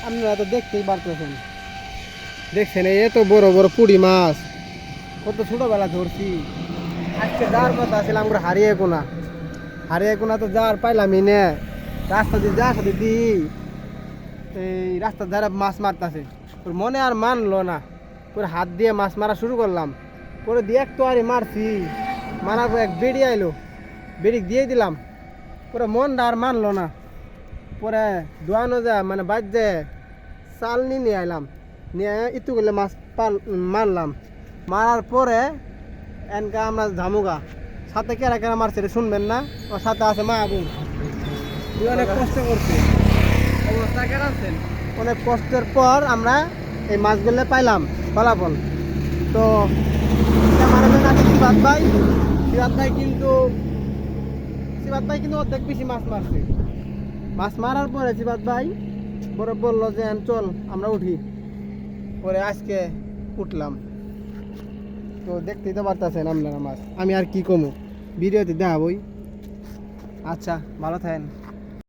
আপনারা তো দেখতেই পারতেছেন, দেখছেন এই তো বড় বড় পুঁটি মাছ, কত ছোটবেলা ধরছি। আজকে যার কথা ছিলাম আমরা হারিয়ে কোনা তো যার পাইলামই নে। রাস্তা দিয়ে যা সাথে দিই এই রাস্তার ধারে মাছ মারতেছে, তোর মনে আর মানলো না, তোর হাত দিয়ে মাছ মারা শুরু করলাম। পরে দিয়ে একটু আরে মারছি, মারার পর এক বেড়ি আইলো, বেড়ি দিয়ে দিলাম। পরে মনটা আর মানলো না, পরে দোয়ানো যায় মানে বাদ যে চালনি নিয়ে আইলাম, নিয়ে ইতু করলে মাছ মারলাম। মারার পরে এনকা আমরা ঝামুগা সাথে কেরা কেরা মারছে রে শুনবেন না, ওর সাথে আছে মা বোন, অনেক কষ্ট করছে। অবস্থা কেন আছেন? অনেক কষ্টের পর আমরা এই মাছগুলো পাইলাম ফলাফল। তো ক্যামেরাম্যান আছে শিবাত ভাই কিন্তু অর্ধেক বেশি মাছ মারছে। মাছ মারার পরে শিবাত ভাই পরে বললো যে চল আমরা উঠি। পরে আজকে উঠলাম। তো দেখতেই তো পারতেছেন আপনারা মাছ, আমি আর কি কমু, ভিডিওতে দেখাবই। আচ্ছা, ভালো থাকেন।